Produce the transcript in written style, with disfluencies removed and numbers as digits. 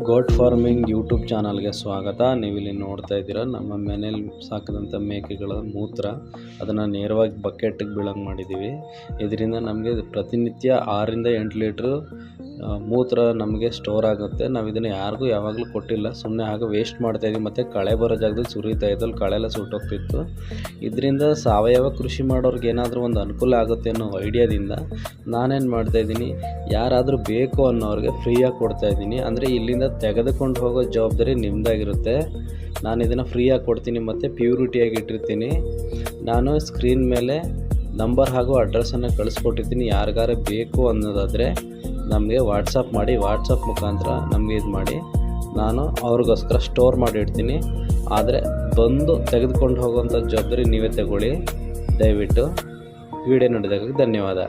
ಗೋಟ್ farming YouTube ಚಾನಲ್ಗೆ ಸ್ವಾಗತ. ನೀವಿಲ್ಲಿ ನೋಡ್ತಾ ಇದ್ದೀರಾ ನಮ್ಮ ಮನೇಲಿ ಸಾಕಿದಂಥ ಮೇಕೆಗಳ ಮೂತ್ರ, ಅದನ್ನು ನೇರವಾಗಿ ಬಕೆಟ್ಗೆ ಬೀಳಂಗೆ ಮಾಡಿದ್ದೀವಿ. ಇದರಿಂದ ನಮಗೆ ಪ್ರತಿನಿತ್ಯ 6ರಿಂದ 8 ಲೀಟ್ರು ಮೂತ್ರ ನಮಗೆ ಸ್ಟೋರ್ ಆಗುತ್ತೆ. ನಾವು ಇದನ್ನು ಯಾರಿಗೂ ಯಾವಾಗಲೂ ಕೊಟ್ಟಿಲ್ಲ, ಸುಮ್ಮನೆ ಆಗ ವೇಸ್ಟ್ ಮಾಡ್ತಾಯಿದ್ವಿ. ಮತ್ತು ಕಳೆ ಬರೋ ಜಾಗದಲ್ಲಿ ಸುರಿತಾ ಇದ್ದಲ್ಲಿ ಕಳೆ ಎಲ್ಲ ಸುಟ್ಟೋಗ್ತಿತ್ತು. ಇದರಿಂದ ಸಾವಯವ ಕೃಷಿ ಮಾಡೋರ್ಗೆ ಏನಾದರೂ ಒಂದು ಅನುಕೂಲ ಆಗುತ್ತೆ ಅನ್ನೋ ಐಡಿಯಾದಿಂದ ನಾನೇನು ಮಾಡ್ತಾಯಿದ್ದೀನಿ, ಯಾರಾದರೂ ಬೇಕು ಅನ್ನೋರಿಗೆ ಫ್ರೀಯಾಗಿ ಕೊಡ್ತಾಯಿದ್ದೀನಿ. ಅಂದರೆ ಇಲ್ಲಿಂದ ತೆಗೆದುಕೊಂಡು ಹೋಗೋ ಜವಾಬ್ದಾರಿ ನಿಮ್ಮದಾಗಿರುತ್ತೆ. ನಾನು ಇದನ್ನು ಫ್ರೀಯಾಗಿ ಕೊಡ್ತೀನಿ ಮತ್ತು ಪ್ಯೂರಿಟಿಯಾಗಿ ಇಟ್ಟಿರ್ತೀನಿ. ನಾನು ಸ್ಕ್ರೀನ್ ಮೇಲೆ ನಂಬರ್ ಹಾಗೂ ಅಡ್ರೆಸ್ಸನ್ನು ಕಳಿಸ್ಕೊಟ್ಟಿರ್ತೀನಿ. ಯಾರಿಗಾರು ಬೇಕು ಅನ್ನೋದಾದರೆ ನಮಗೆ ವಾಟ್ಸಪ್ ಮಾಡಿ, ವಾಟ್ಸಪ್ ಮುಖಾಂತರ ನಮಗೆ ಇದು ಮಾಡಿ, ನಾನು ಅವ್ರಿಗೋಸ್ಕರ ಸ್ಟೋರ್ ಮಾಡಿಡ್ತೀನಿ. ಆದರೆ ಬಂದು ತೆಗೆದುಕೊಂಡು ಹೋಗುವಂಥ ಜವಾಬ್ದಾರಿ ನೀವೇ ತಗೊಳ್ಳಿ. ದಯವಿಟ್ಟು ವಿಡಿಯೋ ನೋಡಿದ್ದಕ್ಕೆ ಧನ್ಯವಾದ.